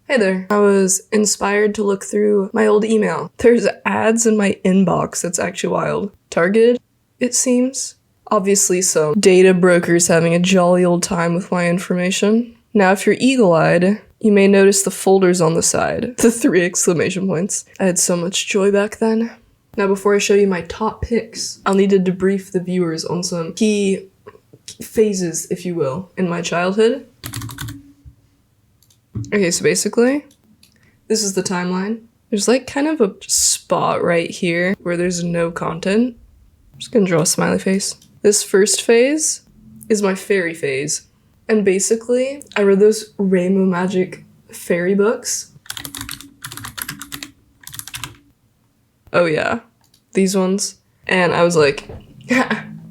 Hey there. I was inspired to look through my old email. There's ads in my inbox that's actually wild. Targeted, it seems. Obviously some data brokers having a jolly old time with my information. Now if you're eagle-eyed, you may notice the folders on the side. The 3 exclamation points. I had so much joy back then. Now before I show you my top picks, I'll need to debrief the viewers on some key phases, if you will, in my childhood. Okay, so basically, this is the timeline. There's like kind of a spot right here where there's no content. I'm just gonna draw a smiley face. This first phase is my fairy phase. And basically, I read those Rainbow Magic fairy books. Oh yeah, these ones. And I was like,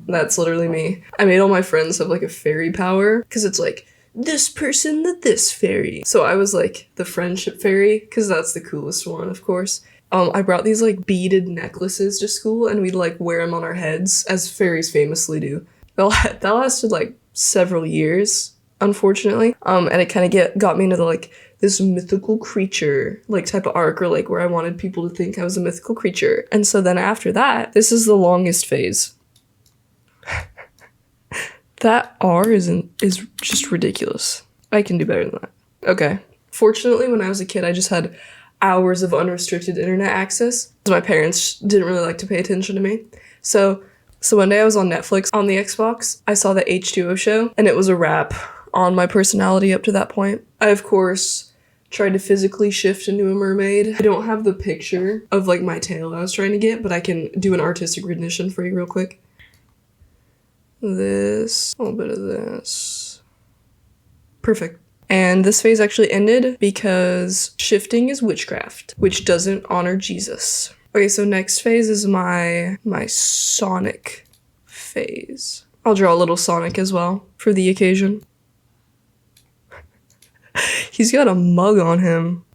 that's literally me. I made all my friends have like a fairy power, because it's like, this person, this fairy. So I was like the friendship fairy, because that's the coolest one, of course. I brought these like beaded necklaces to school, and we'd like wear them on our heads, as fairies famously do. That lasted like several years, unfortunately. And it kind of got me into like this mythical creature like type of arc, or like where I wanted people to think I was a mythical creature. And so then after that, this is the longest phase. That R is just ridiculous. I can do better than that. Okay. Fortunately, when I was a kid, I just had hours of unrestricted internet access. My parents didn't really like to pay attention to me. So one day I was on Netflix on the Xbox. I saw the H2O show, and it was a wrap on my personality up to that point. I, of course, tried to physically shift into a mermaid. I don't have the picture of like my tail I was trying to get, but I can do an artistic rendition for you real quick. This, a little bit of this. Perfect. And this phase actually ended because shifting is witchcraft, which doesn't honor Jesus. Okay, so next phase is my Sonic phase. I'll draw a little Sonic as well for the occasion. He's got a mug on him.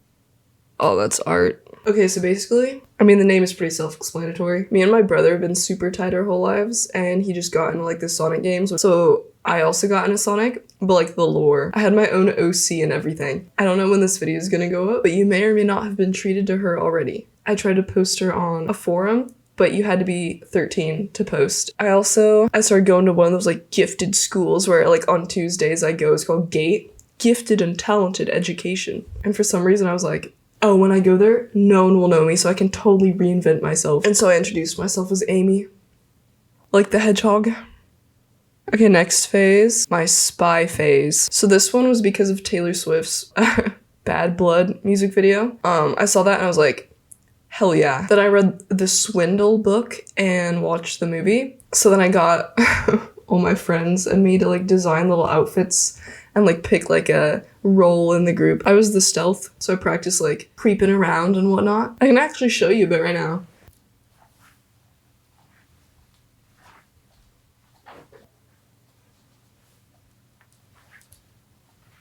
Oh, that's art. Okay, so basically, I mean, the name is pretty self-explanatory. Me and my brother have been super tight our whole lives, and he just got into like the Sonic games. So I also got into Sonic, but like the lore. I had my own OC and everything. I don't know when this video is gonna go up, but you may or may not have been treated to her already. I tried to post her on a forum, but you had to be 13 to post. I started going to one of those like gifted schools where like on Tuesdays I go. It's called GATE, Gifted and Talented Education. And for some reason I was like, oh, when I go there, no one will know me, so I can totally reinvent myself. And so I introduced myself as Amy. Like the hedgehog. Okay, next phase, my spy phase. So this one was because of Taylor Swift's Bad Blood music video. I saw that and I was like, hell yeah. Then I read the Swindle book and watched the movie. So then I got all my friends and me to like design little outfits and like pick like a role in the group. I was the stealth, so I practiced like creeping around and whatnot. I can actually show you a bit right now.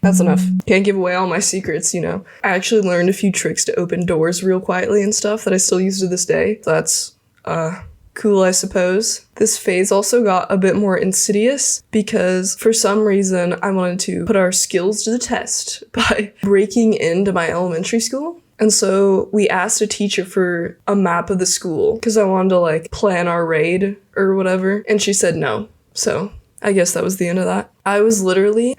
That's enough. Can't give away all my secrets, you know. I actually learned a few tricks to open doors real quietly and stuff that I still use to this day. So that's, cool, I suppose. This phase also got a bit more insidious because for some reason I wanted to put our skills to the test by breaking into my elementary school. And so we asked a teacher for a map of the school because I wanted to like plan our raid or whatever. And she said no. So I guess that was the end of that. I was literally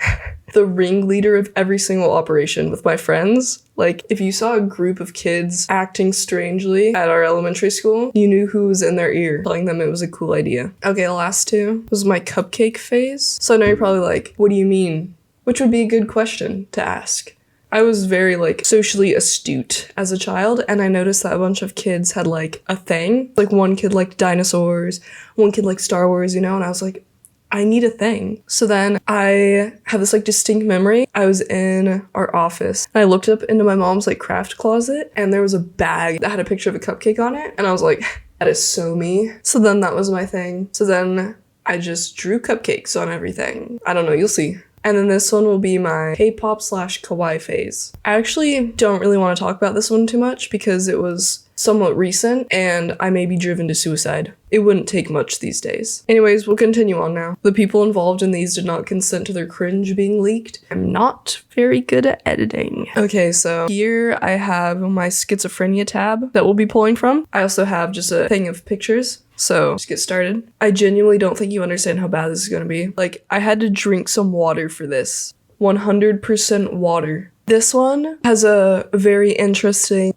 the ringleader of every single operation with my friends. Like, if you saw a group of kids acting strangely at our elementary school, you knew who was in their ear, telling them it was a cool idea. Okay, the last two was my cupcake phase. So I know you're probably like, what do you mean? Which would be a good question to ask. I was very, like, socially astute as a child, and I noticed that a bunch of kids had, like, a thing. Like, one kid liked dinosaurs, one kid liked Star Wars, you know, and I was like, I need a thing. So then I have this like distinct memory. I was in our office and I looked up into my mom's like craft closet and there was a bag that had a picture of a cupcake on it. And I was like, that is so me. So then that was my thing. So then I just drew cupcakes on everything. I don't know, you'll see. And then this one will be my K-pop / kawaii phase. I actually don't really want to talk about this one too much because it was somewhat recent, and I may be driven to suicide. It wouldn't take much these days. Anyways, we'll continue on now. The people involved in these did not consent to their cringe being leaked. I'm not very good at editing. Okay, so here I have my schizophrenia tab that we'll be pulling from. I also have just a thing of pictures. So let's get started. I genuinely don't think you understand how bad this is gonna be. Like, I had to drink some water for this. 100% water. This one has a very interesting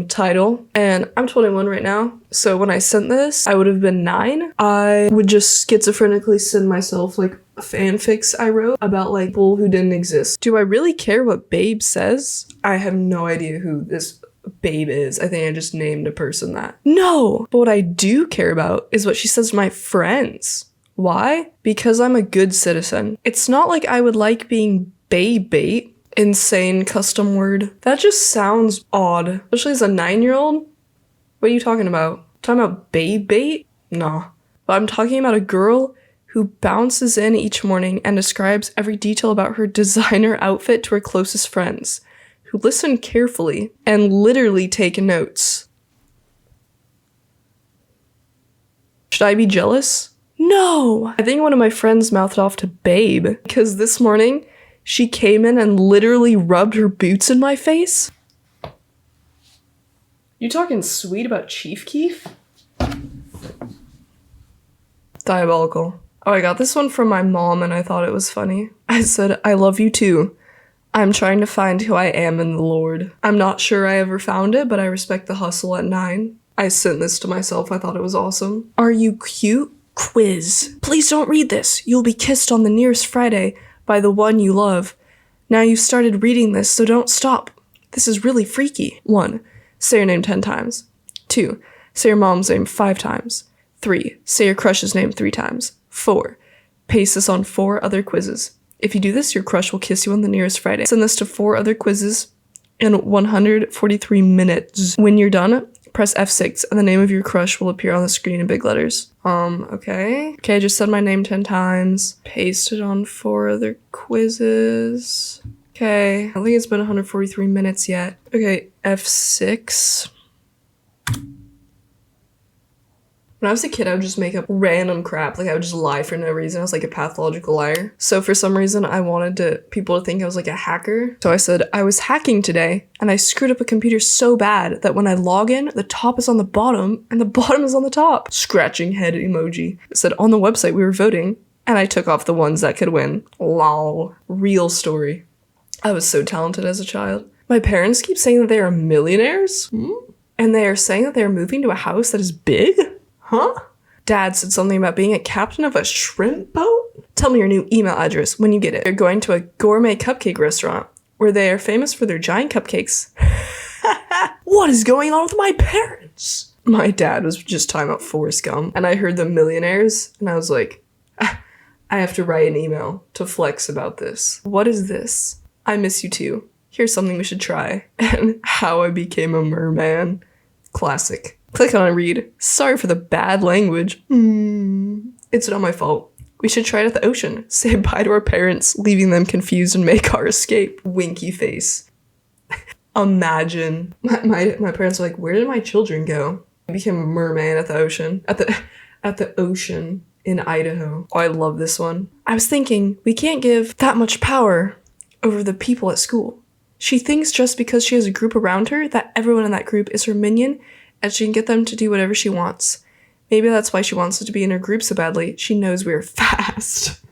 title, and I'm 21 right now, so when I sent this, I would have been 9. I would just schizophrenically send myself like fanfics I wrote about like people who didn't exist. Do I really care what Babe says? I have no idea who this Babe is. I think I just named a person that. No! But what I do care about is what she says to my friends. Why? Because I'm a good citizen. It's not like I would like being babe bait. Insane custom word. That just sounds odd. Especially as a 9-year-old. What are you talking about? Talking about babe bait? No. But I'm talking about a girl who bounces in each morning and describes every detail about her designer outfit to her closest friends, who listen carefully and literally take notes. Should I be jealous? No! I think one of my friends mouthed off to Babe, because this morning, she came in and literally rubbed her boots in my face. You talking sweet about Chief Keef? Diabolical. Oh, I got this one from my mom and I thought it was funny. I said, I love you too. I'm trying to find who I am in the Lord. I'm not sure I ever found it, but I respect the hustle at 9. I sent this to myself. I thought it was awesome. Are you cute? Quiz. Please don't read this. You'll be kissed on the nearest Friday by the one you love. Now you've started reading this, so don't stop. This is really freaky. 1. Say your name 10 times. 2. Say your mom's name 5 times. 3. Say your crush's name 3 times. 4. Paste this on 4 other quizzes. If you do this, your crush will kiss you on the nearest Friday. Send this to 4 other quizzes in 143 minutes. When you're done, press F6 and the name of your crush will appear on the screen in big letters. Okay. Okay, I just said my name 10 times. Pasted on 4 other quizzes. Okay, I think it's been 143 minutes yet. Okay, F6. When I was a kid, I would just make up random crap. Like, I would just lie for no reason. I was like a pathological liar. So for some reason, I wanted people to think I was like a hacker. So I said, I was hacking today, and I screwed up a computer so bad that when I log in, the top is on the bottom, and the bottom is on the top. Scratching head emoji. It said, on the website, we were voting, and I took off the ones that could win. Lol. Real story. I was so talented as a child. My parents keep saying that they are millionaires. And they are saying that they are moving to a house that is big? Huh? Dad said something about being a captain of a shrimp boat? Tell me your new email address when you get it. They're going to a gourmet cupcake restaurant where they are famous for their giant cupcakes. What is going on with my parents? My dad was just talking about Forrest Gump, and I heard the millionaires, and I was like, I have to write an email to flex about this. What is this? I miss you too. Here's something we should try. And how I became a merman. Classic. Click on and read. Sorry for the bad language. It's not my fault. We should try it at the ocean. Say bye to our parents, leaving them confused and make our escape. Winky face. Imagine. My parents were like, where did my children go? I became a merman at the ocean. At the ocean in Idaho. Oh, I love this one. I was thinking, we can't give that much power over the people at school. She thinks just because she has a group around her that everyone in that group is her minion and she can get them to do whatever she wants. Maybe that's why she wants us to be in her group so badly. She knows we're fast.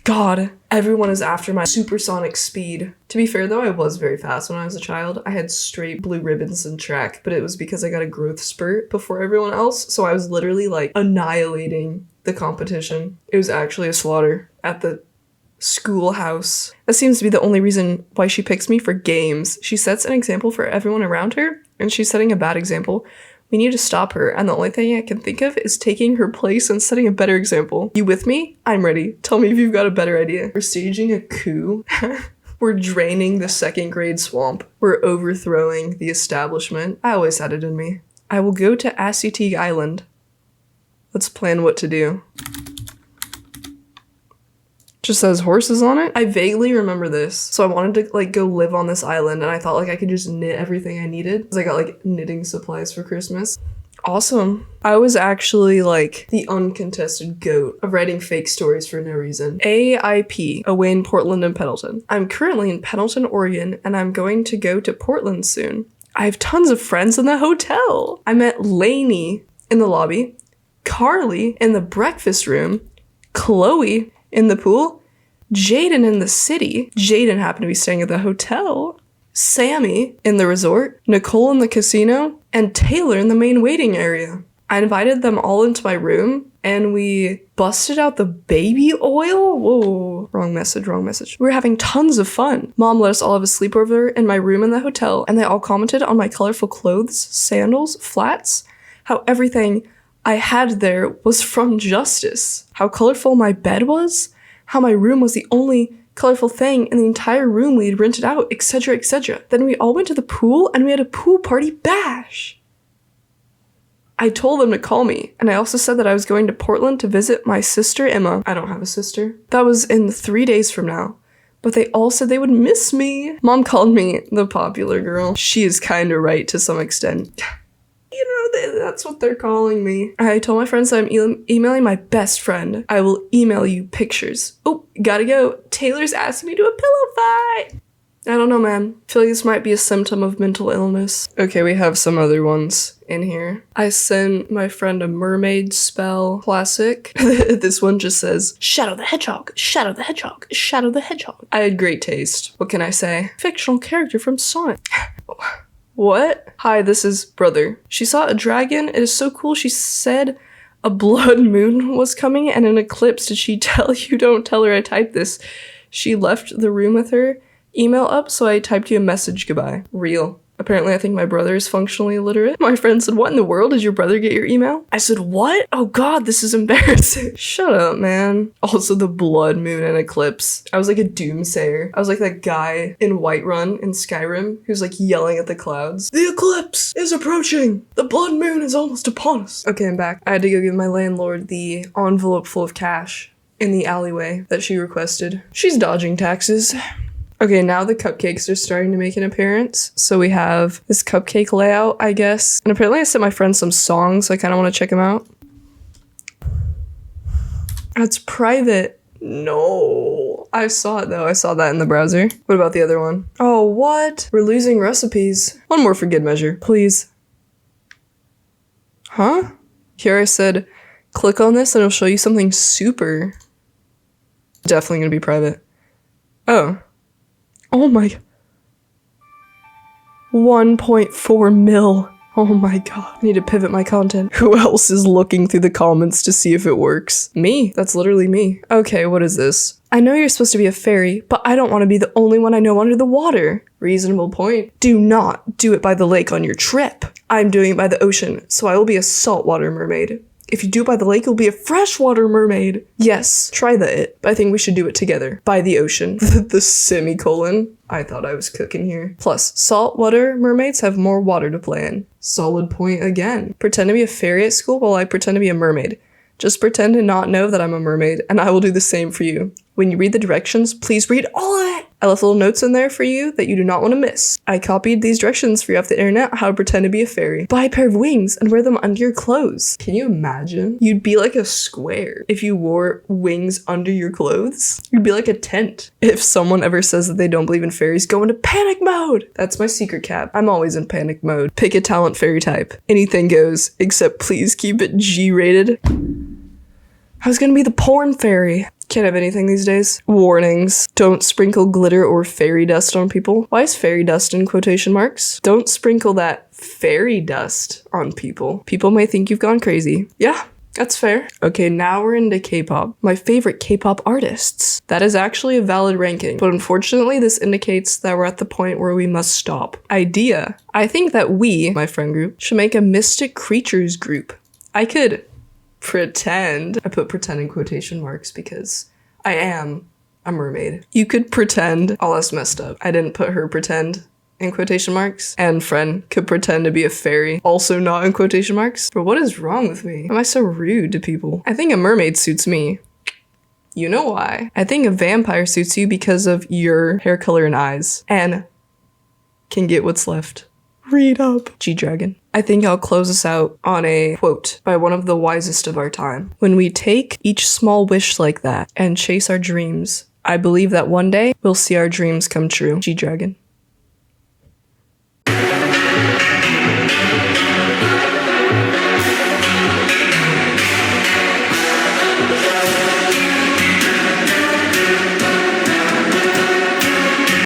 God, everyone is after my supersonic speed. To be fair though, I was very fast when I was a child. I had straight blue ribbons in track, but it was because I got a growth spurt before everyone else, so I was literally like annihilating the competition. It was actually a slaughter at the schoolhouse. That seems to be the only reason why she picks me for games. She sets an example for everyone around her, and she's setting a bad example. We need to stop her, and the only thing I can think of is taking her place and setting a better example. You with me? I'm ready. Tell me if you've got a better idea. We're staging a coup. We're draining the 2nd grade swamp. We're overthrowing the establishment. I always had it in me. I will go to Assateague Island. Let's plan what to do. Just says horses on it. I vaguely remember this. So I wanted to like go live on this island and I thought like I could just knit everything I needed. Because I got like knitting supplies for Christmas. Awesome. I was actually like the uncontested goat of writing fake stories for no reason. AIP, away in Portland and Pendleton. I'm currently in Pendleton, Oregon, and I'm going to go to Portland soon. I have tons of friends in the hotel. I met Lainey in the lobby, Carly in the breakfast room, Chloe in the pool, Jaden in the city. Jaden happened to be staying at the hotel. Sammy in the resort, Nicole in the casino, and Taylor in the main waiting area. I invited them all into my room and we busted out the baby oil. Whoa, wrong message. We were having tons of fun. Mom let us all have a sleepover in my room in the hotel and they all commented on my colorful clothes, sandals, flats, how everything I had there was from Justice, how colorful my bed was, how my room was the only colorful thing in the entire room we had rented out, etc., etc. Then we all went to the pool and we had a pool party bash. I told them to call me, and I also said that I was going to Portland to visit my sister Emma. I don't have a sister. That was in 3 days from now. But they all said they would miss me. Mom called me the popular girl. She is kinda right to some extent. You know, that's what they're calling me. I told my friends that I'm emailing my best friend. I will email you pictures. Oh, gotta go. Taylor's asking me to a pillow fight. I don't know, man. I feel like this might be a symptom of mental illness. Okay, we have some other ones in here. I sent my friend a mermaid spell classic. This one just says, Shadow the Hedgehog, Shadow the Hedgehog, Shadow the Hedgehog. I had great taste. What can I say? Fictional character from Sonic. What? Hi, this is Brother. She saw a dragon. It is so cool. She said a blood moon was coming and an eclipse. Did she tell you? Don't tell her I typed this. She left the room with her email up, so I typed you a message. Goodbye. Real. Apparently, I think my brother is functionally illiterate. My friend said, what in the world? Did your brother get your email? I said, what? Oh god, this is embarrassing. Shut up, man. Also, the blood moon and eclipse. I was like a doomsayer. I was like that guy in Whiterun in Skyrim who's like yelling at the clouds. The eclipse is approaching. The blood moon is almost upon us. Okay, I'm back. I had to go give my landlord the envelope full of cash in the alleyway that she requested. She's dodging taxes. Okay, now the cupcakes are starting to make an appearance. So we have this cupcake layout, I guess. And apparently I sent my friend some songs, so I kind of want to check them out. That's private. No. I saw it though. I saw that in the browser. What about the other one? Oh, what? We're losing recipes. One more for good measure, please. Huh? Here I said, click on this and it'll show you something super. Definitely gonna be private. Oh. Oh my, 1.4 mil. Oh my god. I need to pivot my content. Who else is looking through the comments to see if it works? Me. That's literally me. Okay, what is this? I know you're supposed to be a fairy, but I don't want to be the only one I know under the water. Reasonable point. Do not do it by the lake on your trip. I'm doing it by the ocean, so I will be a saltwater mermaid. If you do it by the lake, you'll be a freshwater mermaid. Yes, try but I think we should do it together. By the ocean. The semicolon. I thought I was cooking here. Plus, saltwater mermaids have more water to play in. Solid point again. Pretend to be a fairy at school while I pretend to be a mermaid. Just pretend to not know that I'm a mermaid, and I will do the same for you. When you read the directions, please read all of it! I left little notes in there for you that you do not want to miss. I copied these directions for you off the internet how to pretend to be a fairy. Buy a pair of wings and wear them under your clothes. Can you imagine? You'd be like a square if you wore wings under your clothes. You'd be like a tent. If someone ever says that they don't believe in fairies, go into panic mode! That's my secret cap. I'm always in panic mode. Pick a talent fairy type. Anything goes, except please keep it G-rated. I was gonna be the porn fairy. Can't have anything these days. Warnings. Don't sprinkle glitter or fairy dust on people. Why is fairy dust in quotation marks? Don't sprinkle that fairy dust on people. People may think you've gone crazy. Yeah, that's fair. Okay, now we're into K-pop. My favorite K-pop artists. That is actually a valid ranking, but unfortunately this indicates that we're at the point where we must stop. Idea. I think that we, my friend group, should make a mystic creatures group. I could pretend. I put pretend in quotation marks because I am a mermaid. You could pretend. Oh, that's messed up. I didn't put her pretend in quotation marks. And friend could pretend to be a fairy. Also not in quotation marks. But what is wrong with me? Am I so rude to people? I think a mermaid suits me. You know why. I think a vampire suits you because of your hair color and eyes. And can get what's left. Read up. G-Dragon. I think I'll close us out on a quote by one of the wisest of our time. When we take each small wish like that and chase our dreams, I believe that one day we'll see our dreams come true. G-Dragon.